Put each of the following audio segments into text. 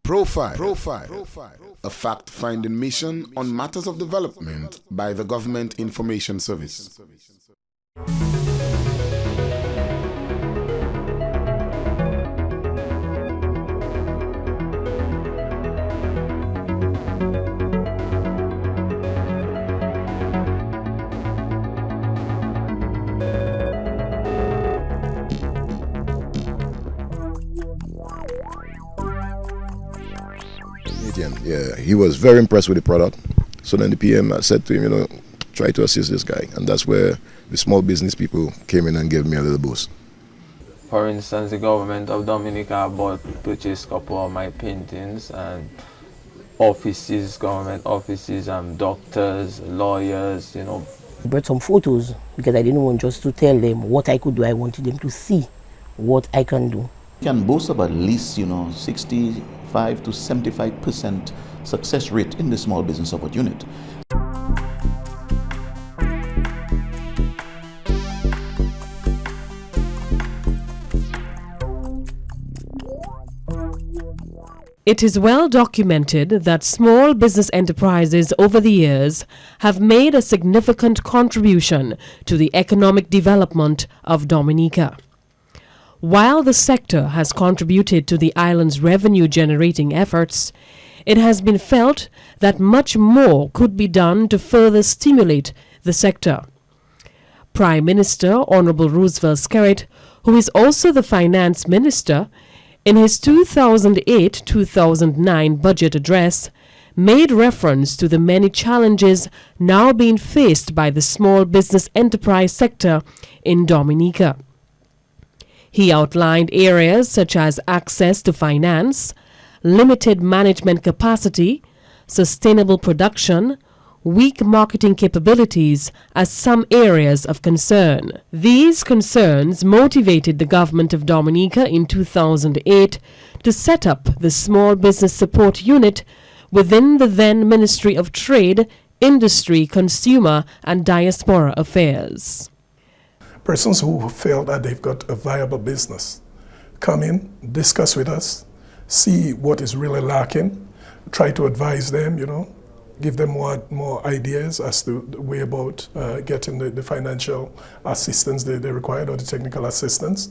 Profile. A fact-finding mission on matters of development by the Government Information Service. Yeah, he was very impressed with the product. So then the PM said to him, try to assist this guy. And that's where the small business people came in and gave me a little boost. For instance, the government of Dominica purchased a couple of my paintings and offices, government offices, doctors, lawyers, I brought some photos because I didn't want just to tell them what I could do. I wanted them to see what I can do. You can boast of at least, 65 to 75% success rate in the small business support unit. It is well documented that small business enterprises over the years have made a significant contribution to the economic development of Dominica. While the sector has contributed to the island's revenue-generating efforts, it has been felt that much more could be done to further stimulate the sector. Prime Minister Honorable Roosevelt Skerritt, who is also the Finance Minister, in his 2008-2009 budget address, made reference to the many challenges now being faced by the small business enterprise sector in Dominica. He outlined areas such as access to finance, limited management capacity, sustainable production, weak marketing capabilities as some areas of concern. These concerns motivated the government of Dominica in 2008 to set up the Small Business Support Unit within the then Ministry of Trade, Industry, Consumer and Diaspora Affairs. Persons who feel that they've got a viable business come in, discuss with us, see what is really lacking, try to advise them, give them more ideas as to the way about getting the financial assistance they required or the technical assistance.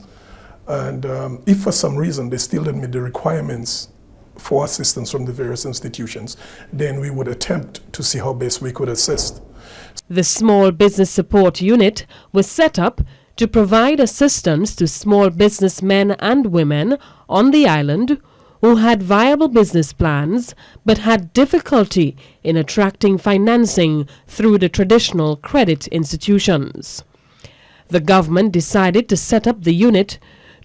And if for some reason they still didn't meet the requirements for assistance from the various institutions, then we would attempt to see how best we could assist. The Small Business Support Unit was set up to provide assistance to small businessmen and women on the island who had viable business plans but had difficulty in attracting financing through the traditional credit institutions. The government decided to set up the unit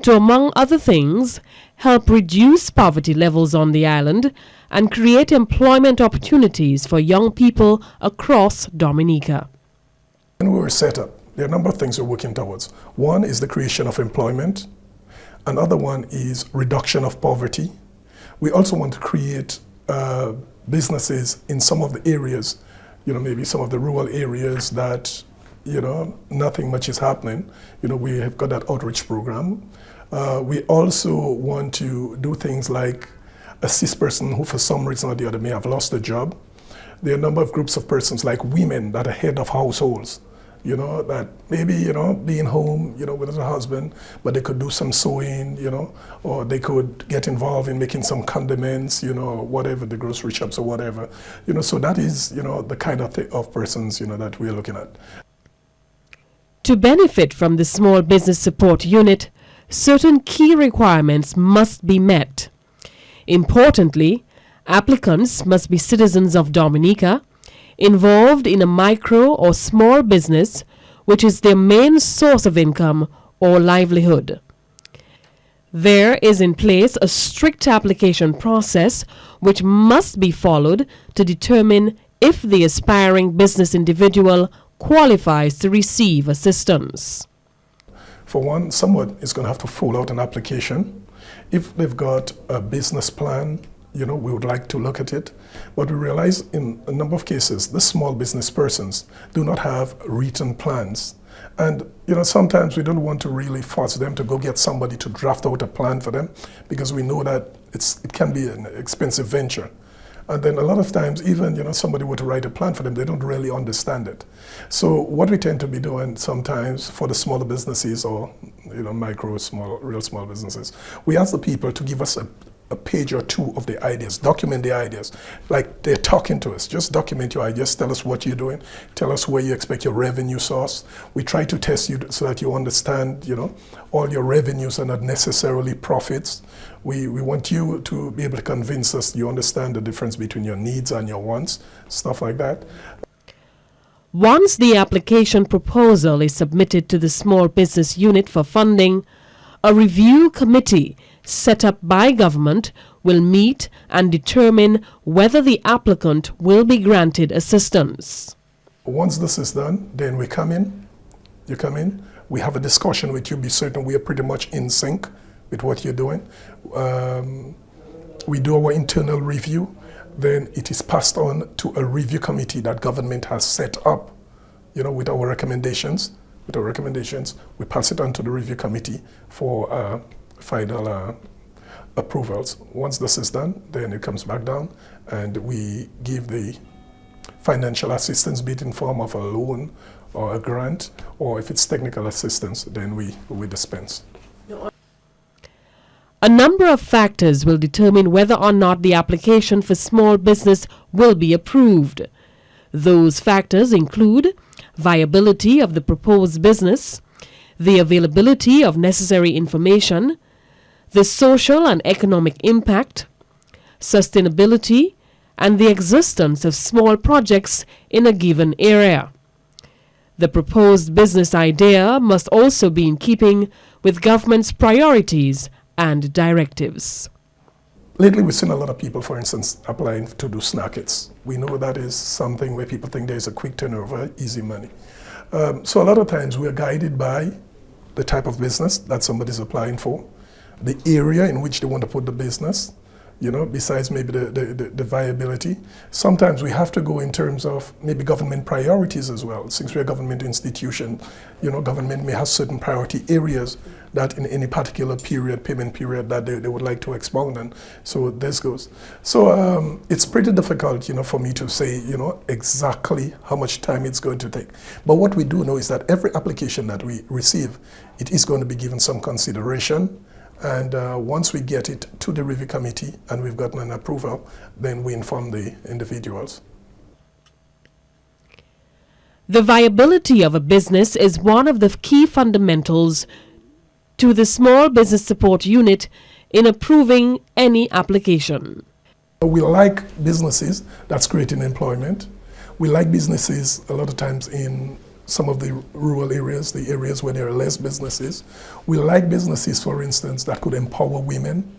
to, among other things, help reduce poverty levels on the island and create employment opportunities for young people across Dominica. When we were set up, there are a number of things we're working towards. One is the creation of employment. Another one is reduction of poverty. We also want to create businesses in some of the areas, maybe some of the rural areas that, nothing much is happening. We have got that outreach program. We also want to do things like assist persons who for some reason or the other may have lost a job. There are a number of groups of persons like women that are head of households, that maybe, being home, with a husband, but they could do some sewing, or they could get involved in making some condiments, whatever, the grocery shops or whatever. So that is, the kind of persons, that we're looking at. To benefit from the Small Business Support Unit, certain key requirements must be met. Importantly, applicants must be citizens of Dominica, involved in a micro or small business which is their main source of income or livelihood. There is in place a strict application process which must be followed to determine if the aspiring business individual qualifies to receive assistance. For one, someone is going to have to fill out an application. If they've got a business plan, we would like to look at it. But we realize in a number of cases, the small business persons do not have written plans. And sometimes we don't want to really force them to go get somebody to draft out a plan for them, because we know that it can be an expensive venture. And then a lot of times, even somebody were to write a plan for them, they don't really understand it. So what we tend to be doing sometimes for the smaller businesses, or micro, real small businesses, we ask the people to give us a page or two of the ideas, document the ideas. Like they're talking to us, just document your ideas, tell us what you're doing, tell us where you expect your revenue source. We try to test you so that you understand, all your revenues are not necessarily profits. We want you to be able to convince us you understand the difference between your needs and your wants, stuff like that. Once the application proposal is submitted to the small business unit for funding, a review committee set up by government will meet and determine whether the applicant will be granted assistance. Once this is done, then we come in, you come in, we have a discussion with you, be certain we are pretty much in sync with what you're doing. We do our internal review, then it is passed on to a review committee that government has set up, with our recommendations. With our recommendations, we pass it on to the review committee for final approvals. Once this is done, then it comes back down and we give the financial assistance, be it in form of a loan or a grant, or if it's technical assistance, then we dispense. A number of factors will determine whether or not the application for small business will be approved. Those factors include viability of the proposed business, the availability of necessary information, the social and economic impact, sustainability, and the existence of small projects in a given area. The proposed business idea must also be in keeping with government's priorities and directives. Lately, we've seen a lot of people, for instance, applying to do snackets. We know that is something where people think there's a quick turnover, easy money. So a lot of times we're guided by the type of business that somebody's applying for, the area in which they want to put the business, besides maybe the viability. Sometimes we have to go in terms of maybe government priorities as well. Since we're a government institution, government may have certain priority areas that in any particular payment period that they would like to expound on. So this goes. So it's pretty difficult, for me to say, exactly how much time it's going to take. But what we do know is that every application that we receive, it is going to be given some consideration. And once we get it to the review committee and we've gotten an approval, then we inform the individuals. The viability of a business is one of the key fundamentals to the Small Business Support Unit in approving any application. We like businesses that's creating employment. We like businesses a lot of times in some of the rural areas, the areas where there are less businesses. We like businesses, for instance, that could empower women.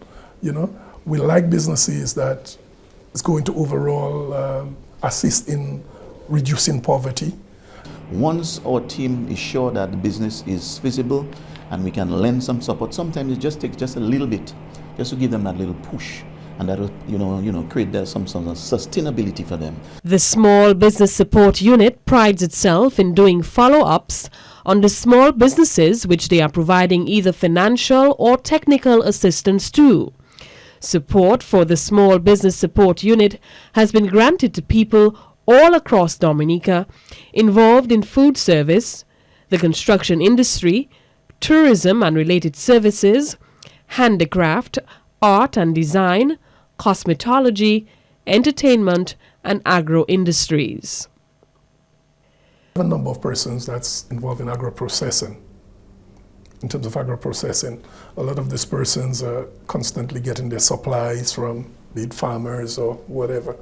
We like businesses that is going to overall assist in reducing poverty. Once our team is sure that the business is feasible and we can lend some support, sometimes it just takes just a little bit, just to give them that little push. And that will, create some sort of sustainability for them. The Small Business Support Unit prides itself in doing follow-ups on the small businesses which they are providing either financial or technical assistance to. Support for the Small Business Support Unit has been granted to people all across Dominica involved in food service, the construction industry, tourism and related services, handicraft, art and design, cosmetology, entertainment, and agro-industries. We have a number of persons that's involved in agro-processing. In terms of agro-processing, a lot of these persons are constantly getting their supplies from be it farmers or whatever.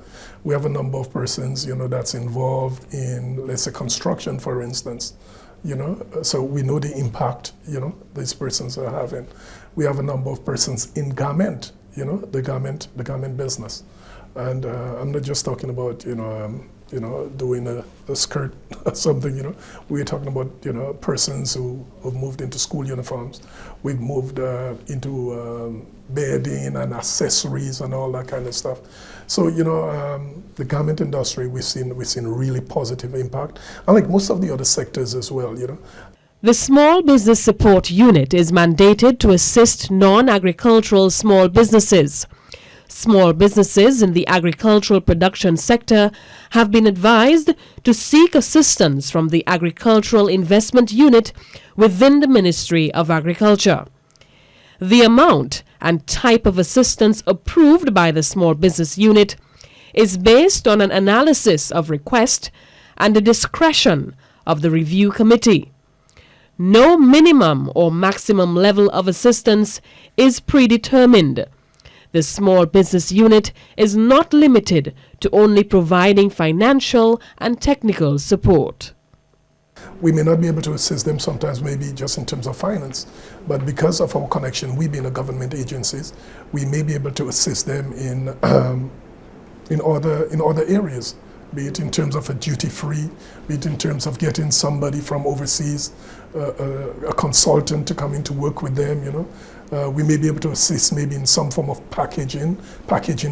We have a number of persons, that's involved in, let's say, construction, for instance. So we know the impact, these persons are having. We have a number of persons in garment, the garment business. And I'm not just talking about, doing a skirt or something, We're talking about, persons who have moved into school uniforms. We've moved into bedding and accessories and all that kind of stuff. So, the garment industry, we've seen really positive impact. And like most of the other sectors as well, The Small Business Support Unit is mandated to assist non-agricultural small businesses. Small businesses in the agricultural production sector have been advised to seek assistance from the Agricultural Investment Unit within the Ministry of Agriculture. The amount and type of assistance approved by the Small Business Unit is based on an analysis of request and the discretion of the review committee. No minimum or maximum level of assistance is predetermined. The Small Business Unit is not limited to only providing financial and technical support. We may not be able to assist them sometimes, maybe just in terms of finance, but because of our connection, we being a government agencies, we may be able to assist them in other areas, be it in terms of a duty-free, be it in terms of getting somebody from overseas, a consultant to come in to work with them, we may be able to assist maybe in some form of packaging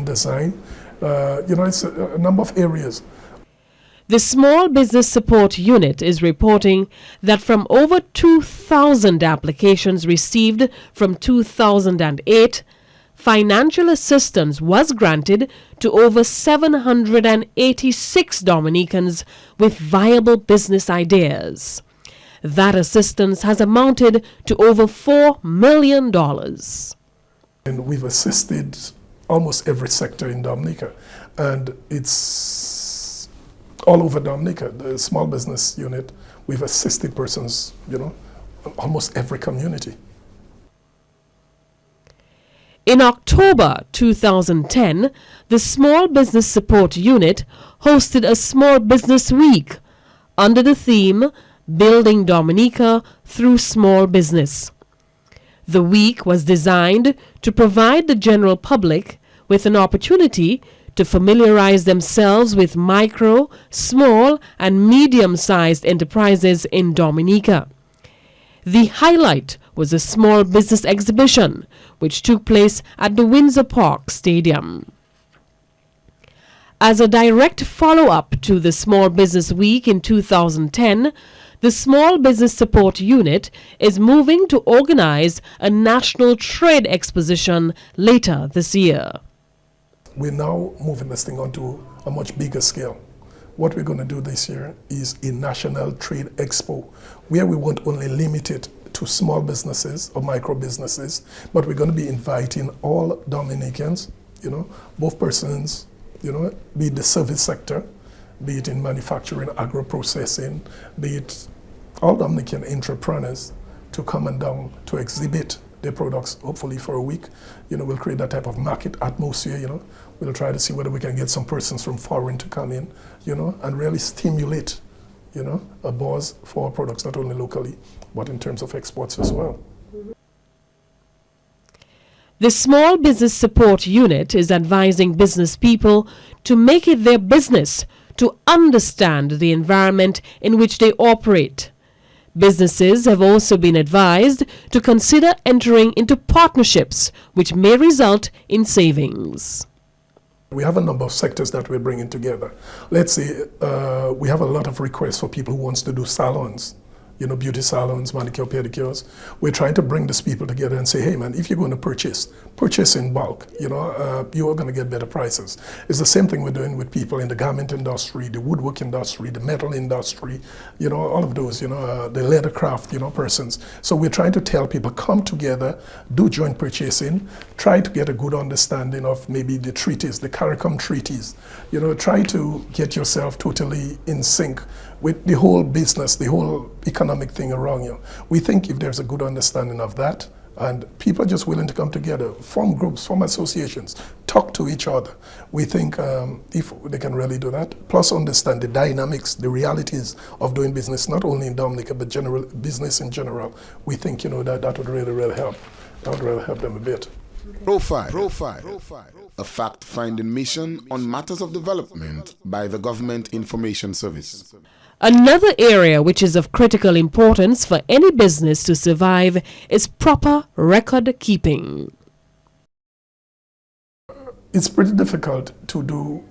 design. It's a number of areas. The Small Business Support Unit is reporting that from over 2,000 applications received from 2008, financial assistance was granted to over 786 Dominicans with viable business ideas. That assistance has amounted to over $4 million. And we've assisted almost every sector in Dominica, and it's all over Dominica. The Small Business Unit, we've assisted persons, almost every community. In October 2010, the Small Business Support Unit hosted a Small Business Week under the theme Building Dominica Through Small Business. The week was designed to provide the general public with an opportunity to familiarize themselves with micro, small, and medium-sized enterprises in Dominica. The highlight was a small business exhibition, which took place at the Windsor Park Stadium. As a direct follow-up to the Small Business Week in 2010, the Small Business Support Unit is moving to organize a national trade exposition later this year. We're now moving this thing onto a much bigger scale. What we're going to do this year is a national trade expo, where we won't only limit it to small businesses or micro businesses, but we're going to be inviting all Dominicans, both persons, be it the service sector, be it in manufacturing, agro-processing, be it all Dominican entrepreneurs to come and down to exhibit their products, hopefully for a week. We'll create that type of market atmosphere, We'll try to see whether we can get some persons from foreign to come in, and really stimulate, a buzz for our products, not only locally, but in terms of exports as well. The Small Business Support Unit is advising business people to make it their business to understand the environment in which they operate. Businesses have also been advised to consider entering into partnerships, which may result in savings. We have a number of sectors that we're bringing together. Let's say we have a lot of requests for people who wants to do salons, beauty salons, manicure, pedicures. We're trying to bring these people together and say, hey man, if you're going to purchase in bulk, you are going to get better prices. It's the same thing we're doing with people in the garment industry, the woodwork industry, the metal industry, all of those, the leather craft, persons. So we're trying to tell people, come together, do joint purchasing, try to get a good understanding of maybe the treaties, the CARICOM treaties, try to get yourself totally in sync with the whole business, the whole economic thing around you. We think if there's a good understanding of that, and people are just willing to come together, form groups, form associations, talk to each other, we think if they can really do that, plus understand the dynamics, the realities of doing business, not only in Dominica, but general business in general, we think that would really help. That would really help them a bit. Profile. A fact-finding mission on matters of development by the Government Information Service. Another area which is of critical importance for any business to survive is proper record keeping. It's pretty difficult to know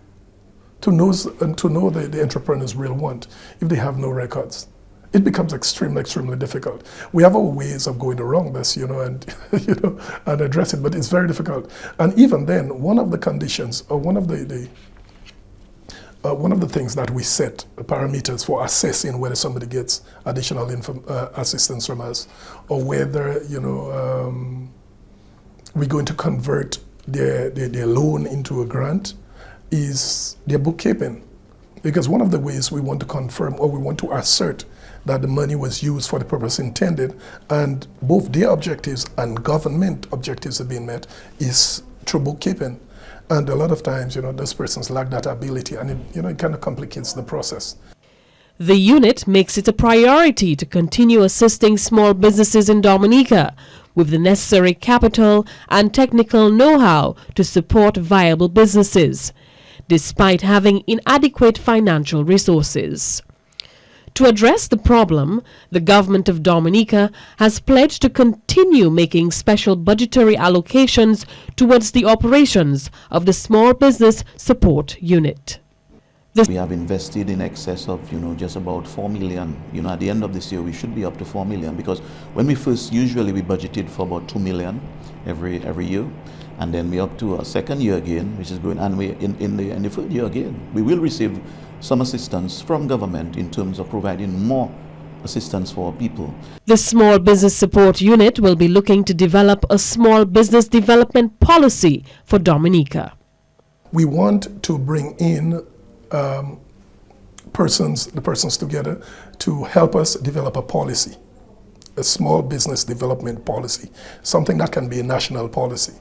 the entrepreneur's real want if they have no records. It becomes extremely difficult. We have our ways of going around this, and and address it, but it's very difficult. And even then, one of the conditions, or one of the things that we set parameters for assessing whether somebody gets additional assistance from us, or whether we're going to convert their loan into a grant, is their bookkeeping. Because one of the ways we want to confirm, or we want to assert, that the money was used for the purpose intended, and both their objectives and government objectives are being met, is through bookkeeping. And a lot of times, those persons lack that ability, and it kind of complicates the process. The unit makes it a priority to continue assisting small businesses in Dominica with the necessary capital and technical know-how to support viable businesses, despite having inadequate financial resources. To address the problem, the government of Dominica has pledged to continue making special budgetary allocations towards the operations of the Small Business Support Unit. We have invested in excess of, just about 4 million. At the end of this year, we should be up to 4 million, because when we first, usually we budgeted for about 2 million every year. And then we're up to a second year again, which is going, and we in the third year again, we will receive some assistance from government in terms of providing more assistance for people. The Small Business Support Unit will be looking to develop a small business development policy for Dominica. We want to bring in the persons together to help us develop a policy, a small business development policy, something that can be a national policy.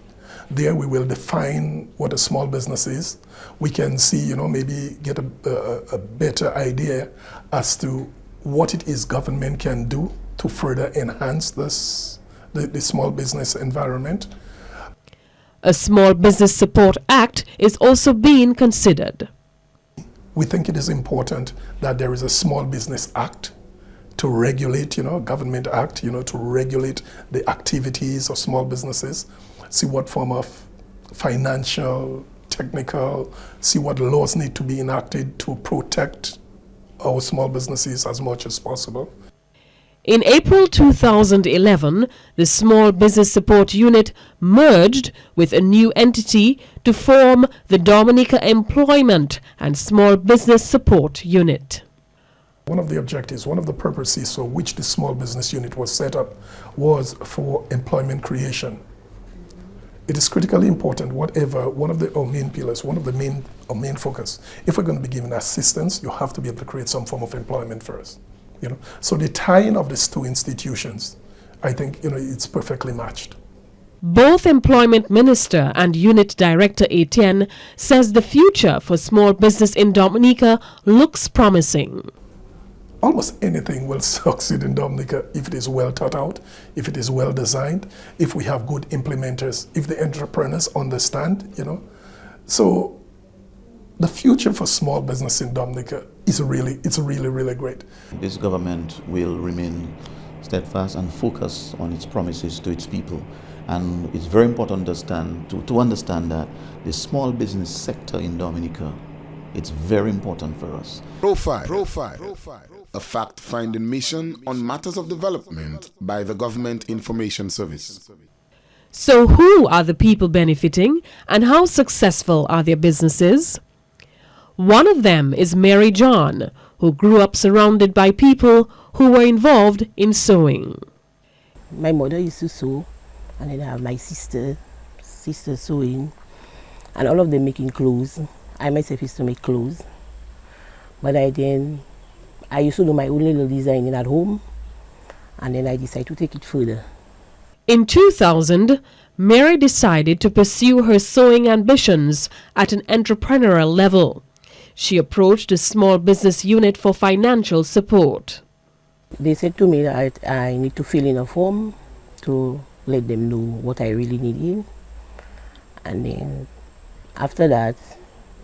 There we will define what a small business is. We can see, maybe get a better idea as to what it is government can do to further enhance the small business environment. A Small Business Support Act is also being considered. We think it is important that there is a Small Business Act to regulate, government act, to regulate the activities of small businesses, see what form of financial, technical, see what laws need to be enacted to protect our small businesses as much as possible. In April 2011, the Small Business Support Unit merged with a new entity to form the Dominica Employment and Small Business Support Unit. One of the objectives, one of the purposes for which the Small Business Unit was set up was for employment creation. It is critically important, one of our main pillars, our main focus. If we're going to be giving assistance, you have to be able to create some form of employment first. So the tying of these two institutions, I think, it's perfectly matched. Both Employment Minister and Unit Director Etienne says the future for small business in Dominica looks promising. Almost anything will succeed in Dominica if it is well thought out, if it is well designed, if we have good implementers, if the entrepreneurs understand, So the future for small business in Dominica is really great. This government will remain steadfast and focused on its promises to its people. And it's very important to understand that the small business sector in Dominica, it's very important for us. Profile. A fact-finding mission on matters of development by the Government Information Service. So who are the people benefiting and how successful are their businesses? One of them is Mary John, who grew up surrounded by people who were involved in sewing. My mother used to sew, and then I have my sister sewing, and all of them making clothes. I myself used to make clothes, but I used to do my own little designing at home, and then I decided to take it further. In 2000, Mary decided to pursue her sewing ambitions at an entrepreneurial level. She approached the Small Business Unit for financial support. They said to me that I need to fill in a form to let them know what I really need in. And then after that,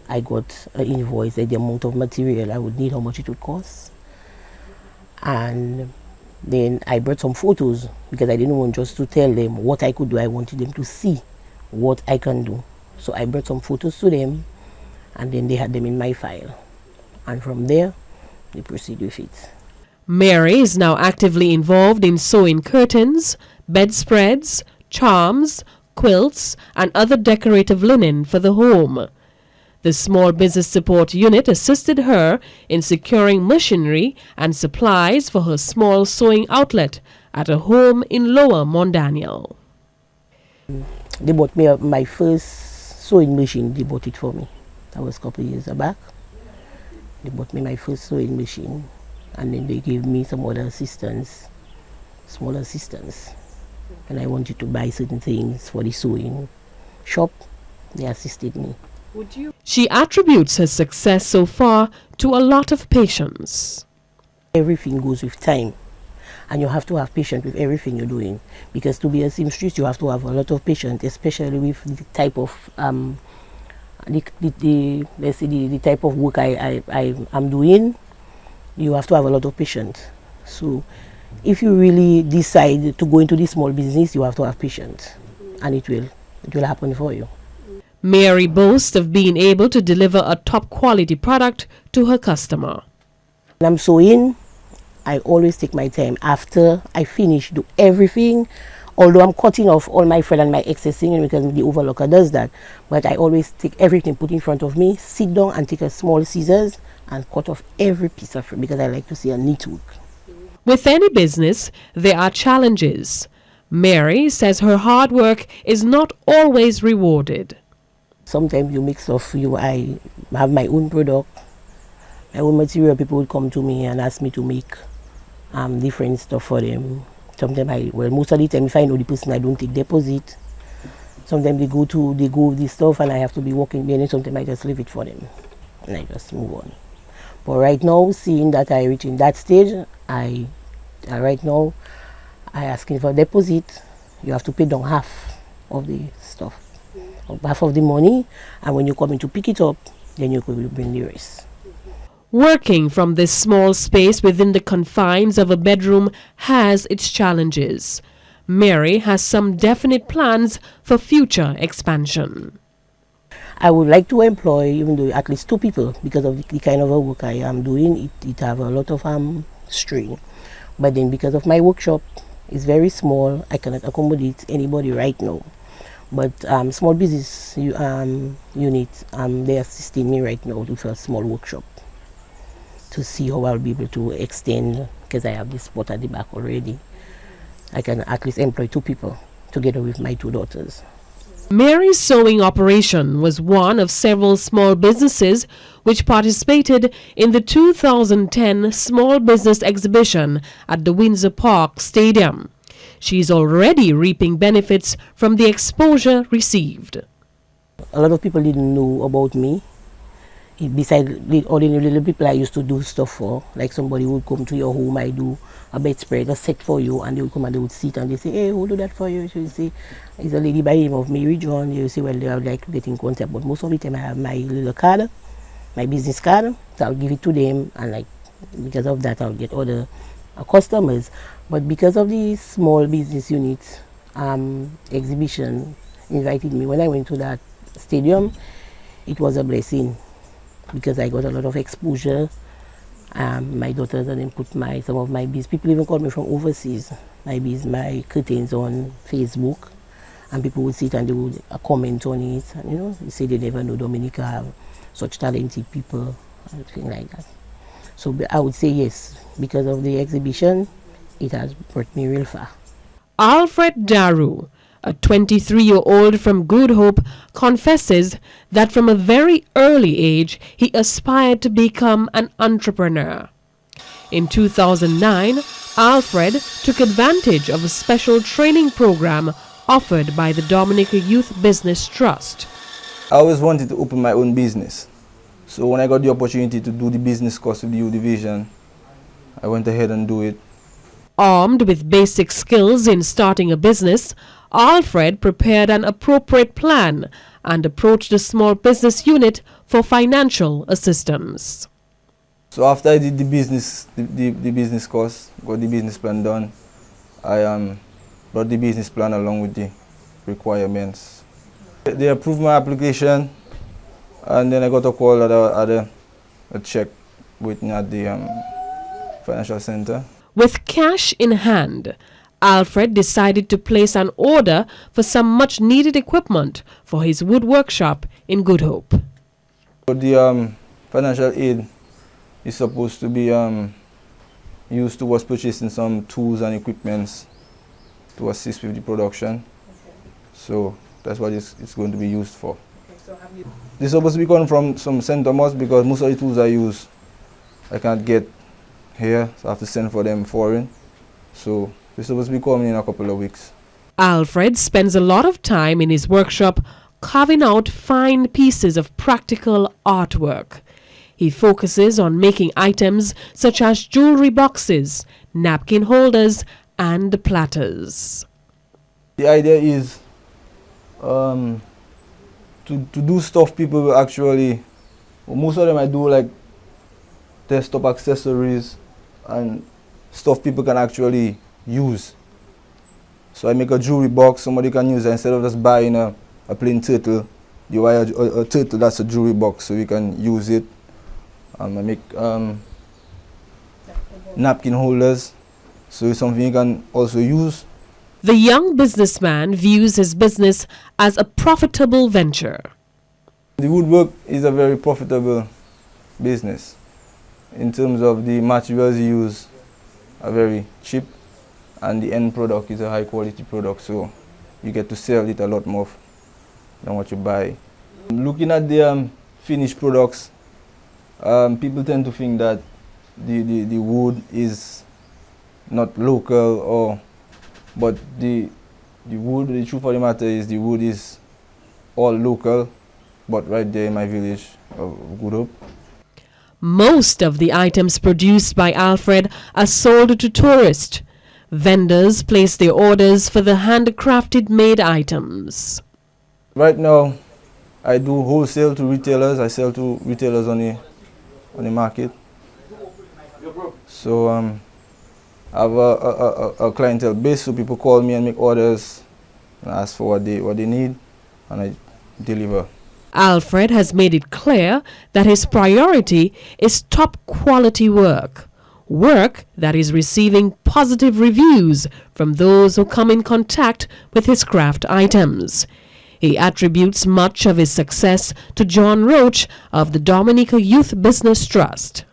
I got an invoice, like the amount of material I would need, how much it would cost. And then I brought some photos because I didn't want just to tell them what I could do. I wanted them to see what I can do. So I brought some photos to them, and then they had them in my file. And from there, they proceed with it. Mary is now actively involved in sewing curtains, bedspreads, charms, quilts, and other decorative linen for the home. The Small Business Support Unit assisted her in securing machinery and supplies for her small sewing outlet at a home in Lower Mondaniel. They bought me my first sewing machine. They bought it for me. That was a couple of years back. They bought me my first sewing machine, and then they gave me some other assistance, small assistance. And I wanted to buy certain things for the sewing shop. They assisted me. She attributes her success so far to a lot of patience. Everything goes with time, and you have to have patience with everything you're doing, because to be a seamstress you have to have a lot of patience, especially with the type of let's say the type of work I'm doing. You have to have a lot of patience. So if you really decide to go into this small business, you have to have patience, and it will happen for you. Mary boasts of being able to deliver a top quality product to her customer. When I'm sewing, I always take my time. After I finish, do everything. Although I'm cutting off all my friend and my excess thing, because the overlocker does that. But I always take everything, put in front of me, sit down and take a small scissors and cut off every piece of it, because I like to see a neat work. With any business, there are challenges. Mary says her hard work is not always rewarded. Sometimes you make stuff, I have my own product, my own material. People would come to me and ask me to make different stuff for them. Sometimes most of the time, if I know the person, I don't take deposit. Sometimes they go this stuff and I have to be working there, and sometimes I just leave it for them and I just move on. But right now, seeing that I reach in that stage, right now I asking for deposit. You have to pay down half of the stuff, half of the money, and when you come in to pick it up, then you could bring the rest. Working from this small space within the confines of a bedroom has its challenges. Mary has some definite plans for future expansion. I would like to employ even though at least 2 people, because of the kind of work I am doing. It have a lot of strain. But then because of my workshop is very small, I cannot accommodate anybody right now. But small business unit, they're assisting me right now with a small workshop to see how I'll be able to extend, because I have this spot at the back already. I can at least employ 2 people together with my 2 daughters. Mary's sewing operation was one of several small businesses which participated in the 2010 Small Business Exhibition at the Windsor Park Stadium. She's already reaping benefits from the exposure received. A lot of people didn't know about me. Besides the ordinary little people I used to do stuff for, like somebody would come to your home, I do a bedspread, a set for you, and they would come and they would sit and they say, hey, who do that for you? She would say, it's a lady by the name of Mary John. You say, well, they would like to get in contact, but most of the time I have my little card, my business card, so I'll give it to them, and like because of that I'll get other customers. But because of the small business unit exhibition invited me, when I went to that stadium, it was a blessing, because I got a lot of exposure. My daughters and then put some of my bees. People even called me from overseas. My curtains on Facebook, and people would sit and they would comment on it. And they say they never know Dominica have such talented people and things like that. So I would say yes, because of the exhibition, it has brought me real far. Alfred Daru, a 23-year-old from Good Hope, confesses that from a very early age he aspired to become an entrepreneur. In 2009, Alfred took advantage of a special training program offered by the Dominica Youth Business Trust. I always wanted to open my own business. So when I got the opportunity to do the business course with the U Division, I went ahead and do it. Armed with basic skills in starting a business, Alfred prepared an appropriate plan and approached the small business unit for financial assistance. So after I did the business course, got the business plan done, I brought the business plan along with the requirements. They approved my application, and then I got a call that I had a check waiting at the financial center. With cash in hand, Alfred decided to place an order for some much needed equipment for his wood workshop in Good Hope. The financial aid is supposed to be used towards purchasing some tools and equipments to assist with the production. So that's what it's going to be used for. This is supposed to be coming from some St. Thomas because most of the tools I use I can't get here, so I have to send for them foreign. So this is supposed to be coming in a couple of weeks. Alfred spends a lot of time in his workshop carving out fine pieces of practical artwork. He focuses on making items such as jewelry boxes, napkin holders, and platters. The idea is to do stuff people will actually, most of them I do like desktop accessories and stuff people can actually use. So I make a jewelry box, somebody can use it instead of just buying a plain turtle. You buy a turtle that's a jewelry box, so you can use it. I make napkin holders, so it's something you can also use. The young businessman views his business as a profitable venture. The woodwork is a very profitable business. In terms of the materials you use are very cheap, and the end product is a high quality product, so you get to sell it a lot more than what you buy. Looking at the finished products, people tend to think that the wood is not local, but the truth of the matter is the wood is all local, but right there in my village of Good Hope. Most of the items produced by Alfred are sold to tourists. Vendors place their orders for the handcrafted made items. Right now, I do wholesale to retailers. I sell to retailers on the market. So I have a clientele base, so people call me and make orders and ask for what they need, and I deliver. Alfred has made it clear that his priority is top quality work that is receiving positive reviews from those who come in contact with his craft items. He attributes much of his success to John Roach of the Dominica Youth Business Trust.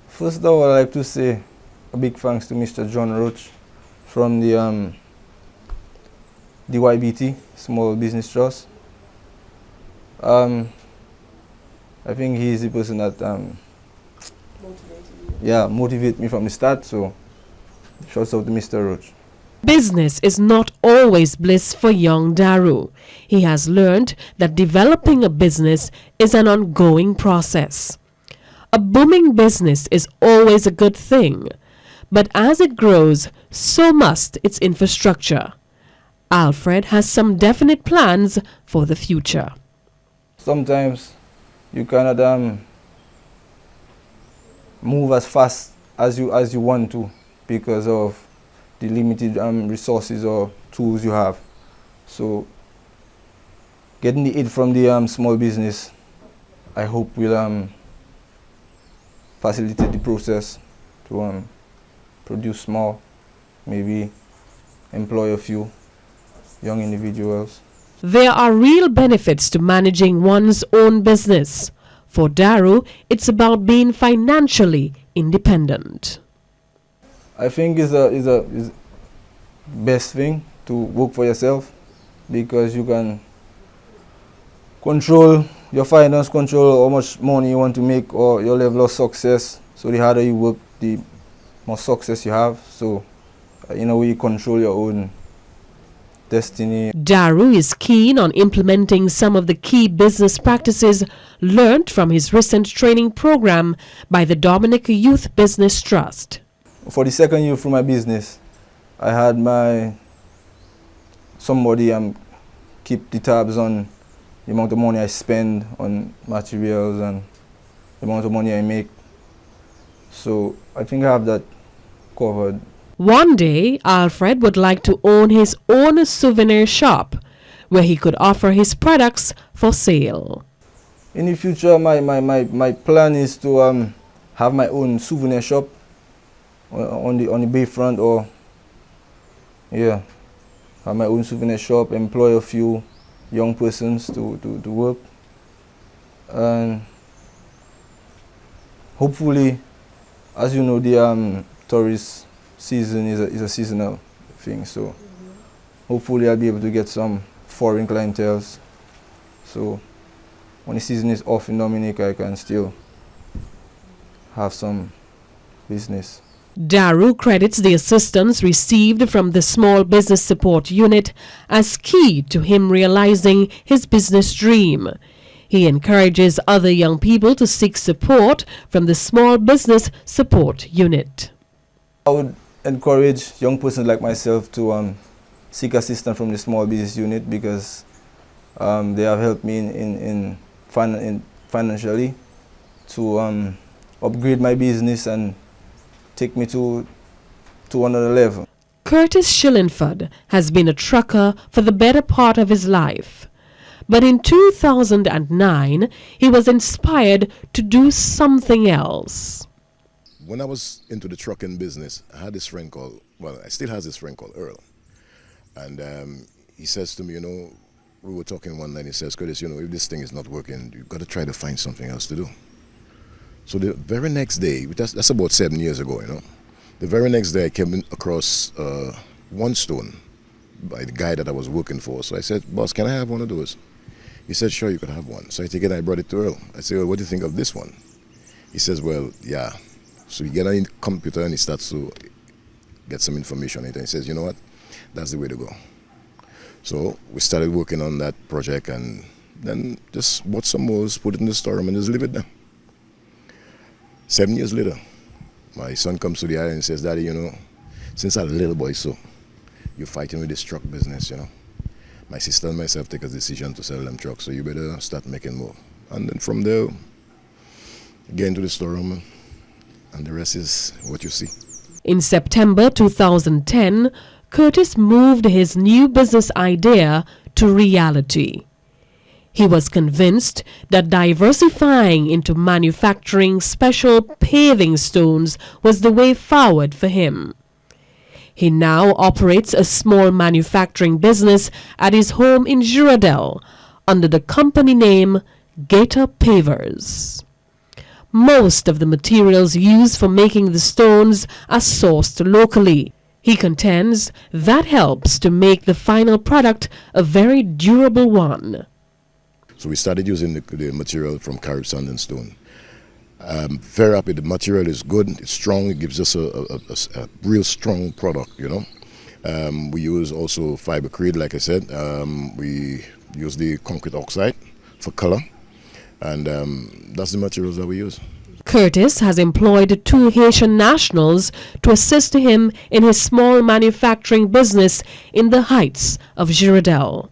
First of all, I'd like to say a big thanks to Mr. John Roach from the DYBT, Small Business Trust. I think he's the person that motivated me from the start, so shouts out to Mr. Roach. Business is not always bliss for young Daru. He has learned that developing a business is an ongoing process. A booming business is always a good thing, but as it grows, so must its infrastructure. Alfred has some definite plans for the future. Sometimes you cannot move as fast as you want to because of the limited resources or tools you have. So getting the aid from the small business, I hope will facilitate the process to produce more, maybe employ a few young individuals. There are real benefits to managing one's own business. For Daru, it's about being financially independent. I think is a best thing to work for yourself because you can control your finance, control how much money you want to make or your level of success. So the harder you work, the more success you have. So in a way you control your own destiny. Daru is keen on implementing some of the key business practices learned from his recent training program by the Dominica Youth Business Trust. For the second year through my business, I had my somebody keep the tabs on the amount of money I spend on materials and the amount of money I make. So I think I have that covered. One day, Alfred would like to own his own souvenir shop where he could offer his products for sale. In the future, my plan is to have my own souvenir shop on the bayfront, or have my own souvenir shop, employ a few young persons to work, and hopefully, as you know, the tourist season is a seasonal thing, so hopefully I'll be able to get some foreign clienteles. So when the season is off in Dominica, I can still have some business. Daru credits the assistance received from the Small Business Support Unit as key to him realizing his business dream. He encourages other young people to seek support from the Small Business Support Unit. I would encourage young persons like myself to seek assistance from the Small Business Unit, because they have helped me in financially to upgrade my business and take me to another level. Curtis Shillingford has been a trucker for the better part of his life. But in 2009, he was inspired to do something else. When I was into the trucking business, I had this friend called, I still have this friend called Earl. And he says to me, we were talking one night, he says, Curtis, if this thing is not working, you've got to try to find something else to do. So the very next day, that's about 7 years ago, the very next day I came across one stone by the guy that I was working for. So I said, boss, can I have one of those? He said, sure, you can have one. So I take it and I brought it to Earl. I said, well, what do you think of this one? He says, well, yeah. So he get on the computer and he starts to get some information on it. And he says, you know what, that's the way to go. So we started working on that project, and then just bought some molds, put it in the storeroom, and just leave it there. 7 years later, my son comes to the island and says, Daddy, since I'm a little boy, so you're fighting with this truck business, My sister and myself take a decision to sell them trucks, so you better start making more. And then from there, get into the storeroom, and the rest is what you see. In September 2010, Curtis moved his new business idea to reality. He was convinced that diversifying into manufacturing special paving stones was the way forward for him. He now operates a small manufacturing business at his home in Girardel under the company name Gator Pavers. Most of the materials used for making the stones are sourced locally. He contends that helps to make the final product a very durable one. So we started using the material from Carib sand and stone. Very happy. The material is good, it's strong, it gives us a real strong product, We use also fibercrete, like I said. We use the concrete oxide for color, and that's the materials that we use. Curtis has employed 2 Haitian nationals to assist him in his small manufacturing business in the heights of Girardel.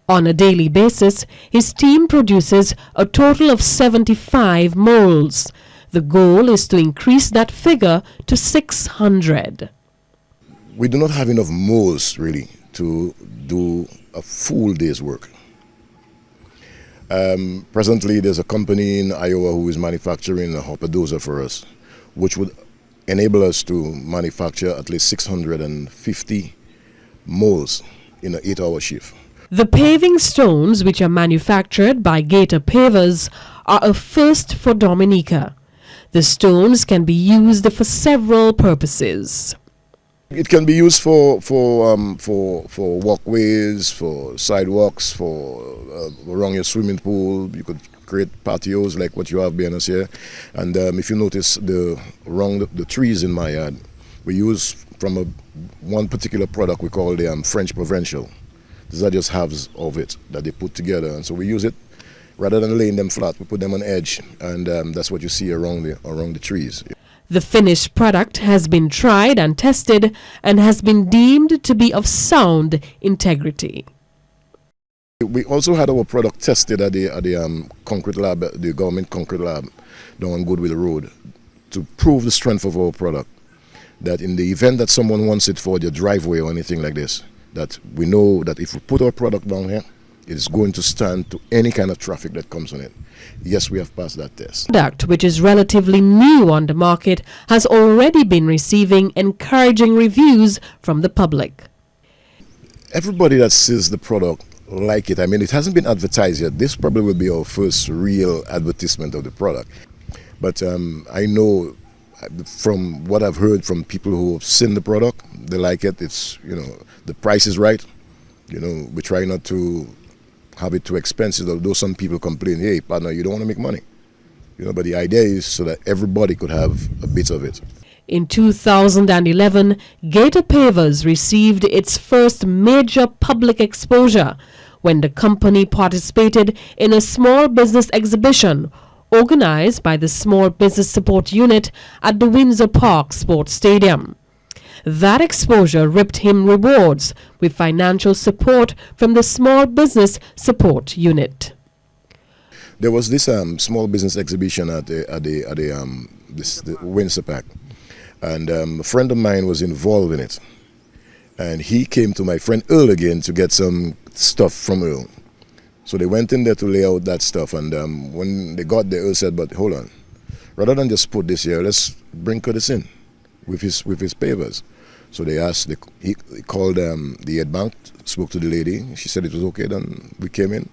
On a daily basis, his team produces a total of 75 molds. The goal is to increase that figure to 600. We do not have enough molds, really, to do a full day's work. Presently, there's a company in Iowa who is manufacturing a hopper dozer for us, which would enable us to manufacture at least 650 molds in an 8-hour shift. The paving stones, which are manufactured by Gator Pavers, are a first for Dominica. The stones can be used for several purposes. It can be used for walkways, for sidewalks, for around your swimming pool. You could create patios like what you have behind us here. And if you notice around the trees in my yard, we use from one particular product we call the French Provincial. These are just halves of it that they put together, and so we use it rather than laying them flat. We put them on edge, and that's what you see around the trees. The finished product has been tried and tested and has been deemed to be of sound integrity. We also had our product tested at the concrete lab, the government concrete lab down on Goodwill Road, to prove the strength of our product. That in the event that someone wants it for their driveway or anything like this, that we know that if we put our product down here, it is going to stand to any kind of traffic that comes on it. Yes, we have passed that test. The product, which is relatively new on the market, has already been receiving encouraging reviews from the public. Everybody that sees the product like it. I mean, it hasn't been advertised yet. This probably will be our first real advertisement of the product. But I know from what I've heard from people who have seen the product, they like it. It's, you know, the price is right. You know, we try not to have it too expensive, although some people complain, hey, partner, you don't want to make money. You know, but the idea is so that everybody could have a bit of it. In 2011, Gator Pavers received its first major public exposure when the company participated in a small business exhibition organized by the Small Business Support Unit at the Windsor Park Sports Stadium. That exposure reaped him rewards with financial support from the Small Business Support Unit. There was this small business exhibition at the Windsor Park, and a friend of mine was involved in it. And he came to my friend Earl again to get some stuff from Earl. So they went in there to lay out that stuff, and when they got there, Earl said, but hold on, rather than just put this here, let's bring Curtis in with his pavers. So they asked, he called the head bank, spoke to the lady, she said it was okay, then we came in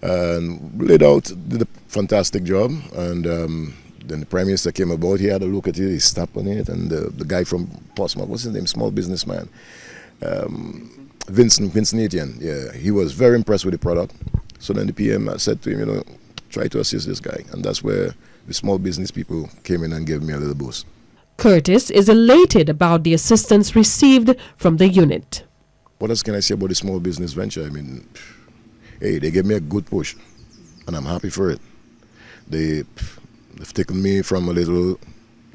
and laid out, did a fantastic job, and then the Prime Minister came about, he had a look at it, he stopped on it, and the guy from Portsmouth, what's his name, small businessman, Vincent Etienne, yeah, he was very impressed with the product. So then the PM said to him, you know, try to assist this guy, and that's where the small business people came in and gave me a little boost. Curtis is elated about the assistance received from the unit. What else can I say about the small business venture? I mean, hey, they gave me a good push, and I'm happy for it. They've taken me from a little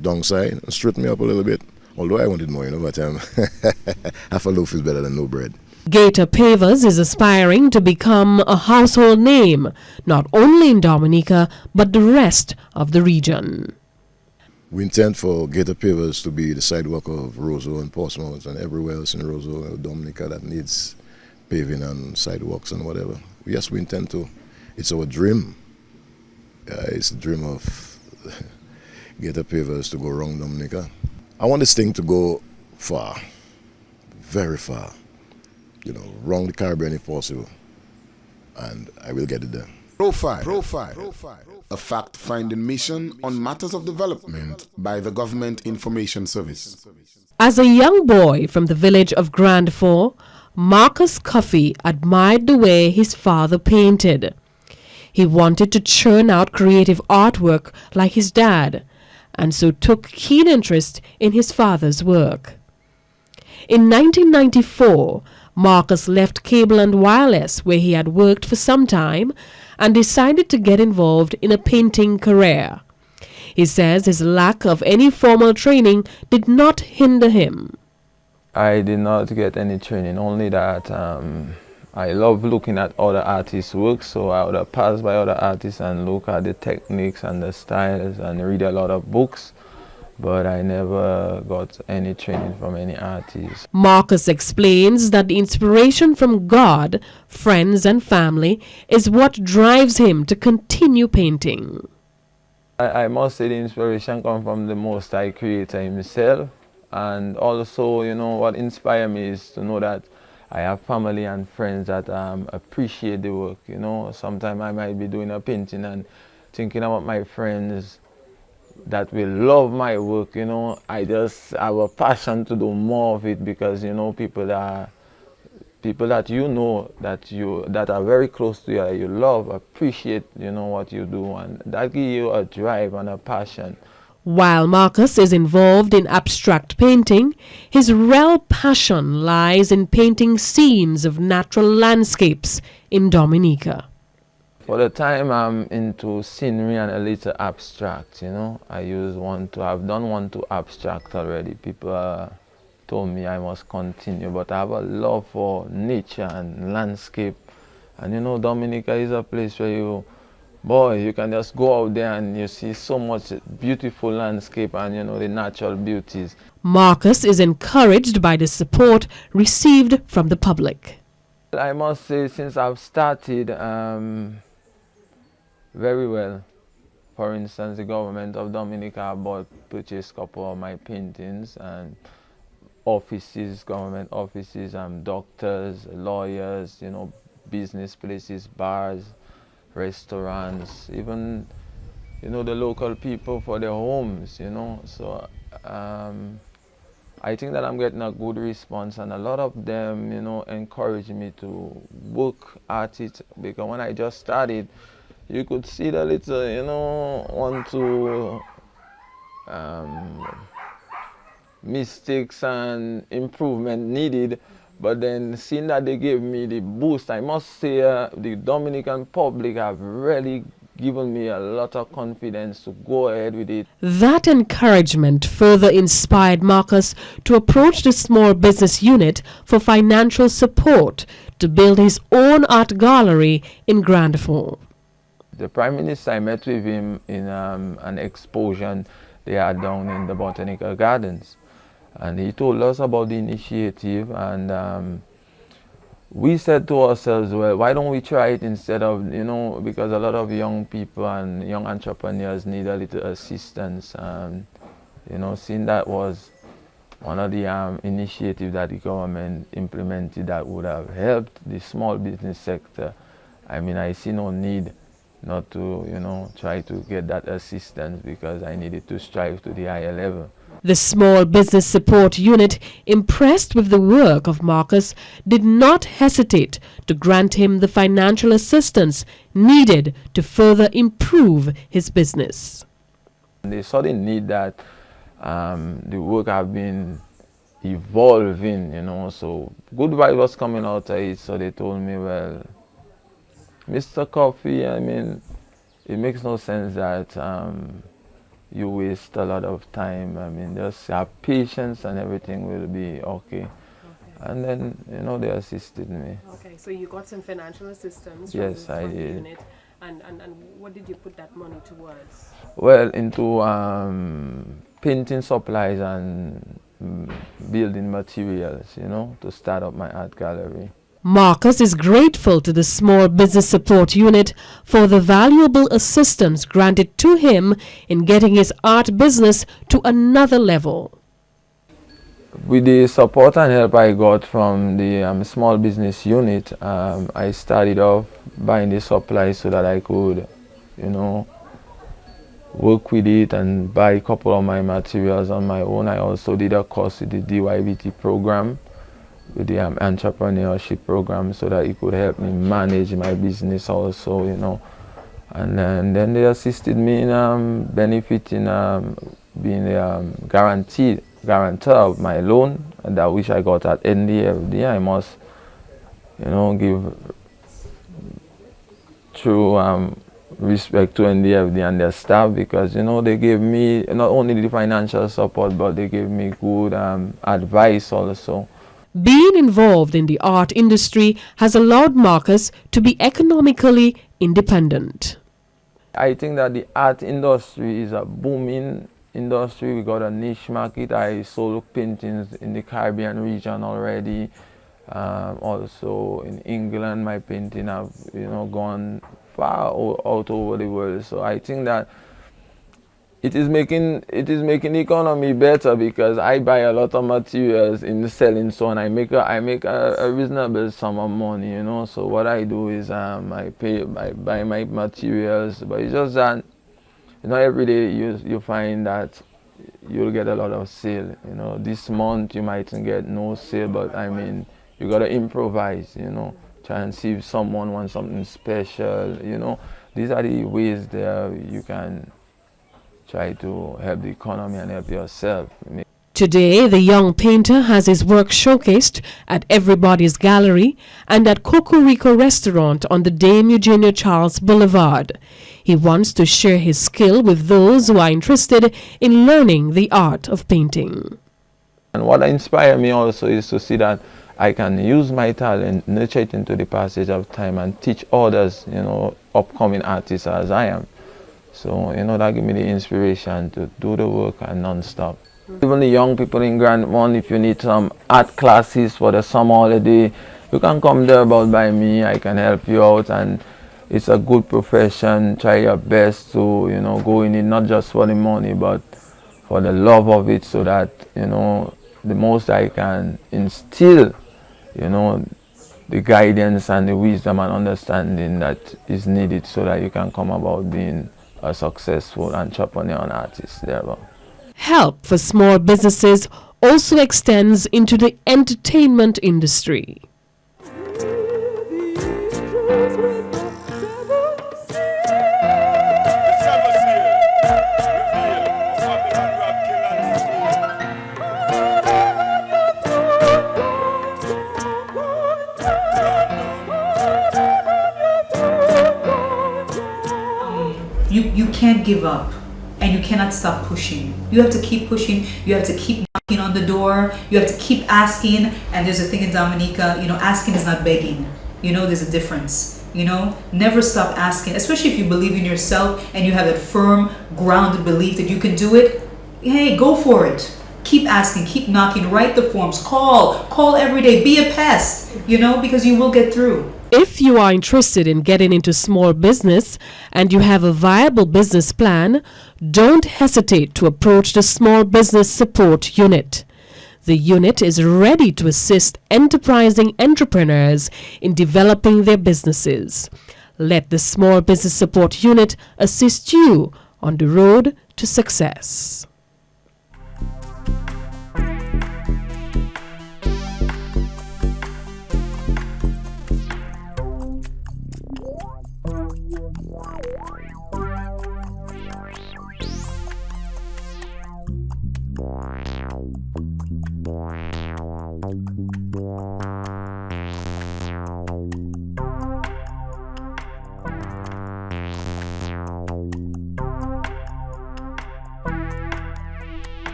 downside and straightened me up a little bit. Although I wanted more, you know, but half a loaf is better than no bread. Gator Pavers is aspiring to become a household name, not only in Dominica, but the rest of the region. We intend for Gator Pavers to be the sidewalk of Roseau and Portsmouth and everywhere else in Roseau and Dominica that needs paving and sidewalks and whatever. Yes, we intend to. It's our dream. It's the dream of Gator Pavers to go around Dominica. I want this thing to go far, very far, you know, around the Caribbean if possible, and I will get it there. Profile. A fact-finding mission on matters of development by the Government Information Service. As a young boy from the village of Grand Fort, Marcus Cuffy admired the way his father painted. He wanted to churn out creative artwork like his dad, and so took keen interest in his father's work. In 1994, Marcus left Cable and Wireless, where he had worked for some time, and decided to get involved in a painting career. He says his lack of any formal training did not hinder him. I did not get any training, only that I love looking at other artists' work, so I would pass by other artists and look at the techniques and the styles and read a lot of books, but I never got any training from any artist. Marcus explains that the inspiration from God, friends and family is what drives him to continue painting. I must say the inspiration comes from the Most High Creator himself, and also, you know, what inspired me is to know that I have family and friends that appreciate the work. You know, sometimes I might be doing a painting and thinking about my friends that will love my work. You know, I just have a passion to do more of it because, you know, people that you know that are very close to you, that you love, appreciate, you know, what you do, and that gives you a drive and a passion. While Marcus is involved in abstract painting, his real passion lies in painting scenes of natural landscapes in Dominica. For the time I'm into scenery and a little abstract, you know. I've done one to abstract already. People told me I must continue, but I have a love for nature and landscape. And you know, Dominica is a place where you can just go out there and you see so much beautiful landscape and you know, the natural beauties. Marcus is encouraged by the support received from the public. I must say, since I've started, very well. For instance, the government of Dominica purchased a couple of my paintings, and offices, government offices, doctors, lawyers, you know, business places, bars, restaurants, even, you know, the local people for their homes, you know. So I think that I'm getting a good response, and a lot of them, you know, encourage me to work at it, because when I just started, you could see the little, you know, mistakes and improvement needed, but then seeing that they gave me the boost, I must say the Dominican public have really given me a lot of confidence to go ahead with it. That encouragement further inspired Marcus to approach the small business unit for financial support to build his own art gallery in Grand Fort. The Prime Minister, I met with him in an exposition they had down in the Botanical Gardens. And he told us about the initiative, and we said to ourselves, well, why don't we try it instead of, you know, because a lot of young people and young entrepreneurs need a little assistance. You know, seeing that was one of the initiatives that the government implemented that would have helped the small business sector. I mean, I see no need not to, you know, try to get that assistance, because I needed to strive to the higher level. The Small Business Support Unit, impressed with the work of Marcus, did not hesitate to grant him the financial assistance needed to further improve his business. They saw the need that the work have been evolving, you know, so good vibe was coming out of it, so they told me, well, Mr. Cuffy, I mean, it makes no sense that you waste a lot of time. I mean, just have patience and everything will be okay. And then, you know, they assisted me. Okay, so you got some financial assistance yes, from the did. unit. And what did you put that money towards? Well, into painting supplies and building materials, you know, to start up my art gallery. Marcus is grateful to the Small Business Support Unit for the valuable assistance granted to him in getting his art business to another level. With the support and help I got from the Small Business Unit, I started off buying the supplies so that I could, you know, work with it and buy a couple of my materials on my own. I also did a course with the DYBT program, with the entrepreneurship program, so that it could help me manage my business also, you know. And then they assisted me in benefiting, being a guarantor of my loan, and that which I got at NDFD. I must, you know, give true respect to NDFD and their staff, because, you know, they gave me not only the financial support, but they gave me good advice also. Being involved in the art industry has allowed Marcus to be economically independent. I think that the art industry is a booming industry. We got a niche market. I sold paintings in the Caribbean region already. Also in England, my painting have, you know, gone far out over the world. So I think that it is making the economy better, because I buy a lot of materials in the selling, so and I make a reasonable sum of money, you know. So what I do is I buy my materials, but it's just that, you know, every day you find that you'll get a lot of sale. You know, this month you mightn't get no sale, but I mean, you gotta improvise, you know, try and see if someone wants something special, you know. These are the ways there you can try to help the economy and help yourself. Today, the young painter has his work showcased at Everybody's Gallery and at Coco Rico Restaurant on the Dame Eugenia Charles Boulevard. He wants to share his skill with those who are interested in learning the art of painting. And what inspired me also is to see that I can use my talent, nurture it into the passage of time and teach others, upcoming artists as I am. So, that gave me the inspiration to do the work and non-stop. Even the young people in Grand One, if you need some art classes for the summer holiday, you can come there about by me. I can help you out, and it's a good profession. Try your best to, go in it not just for the money, but for the love of it, so that, the most I can instill, the guidance and the wisdom and understanding that is needed so that you can come about being a successful entrepreneur and artist thereabout. Help for small businesses also extends into the entertainment industry. You can't give up. And you cannot stop pushing. You have to keep pushing. You have to keep knocking on the door. You have to keep asking. And there's a thing in Dominica, asking is not begging. There's a difference. Never stop asking, especially if you believe in yourself and you have that firm, grounded belief that you can do it. Hey, go for it. Keep asking, keep knocking, write the forms, call every day, be a pest, because you will get through. If you are interested in getting into small business and you have a viable business plan, don't hesitate to approach the Small Business Support Unit. The unit is ready to assist enterprising entrepreneurs in developing their businesses. Let the Small Business Support Unit assist you on the road to success.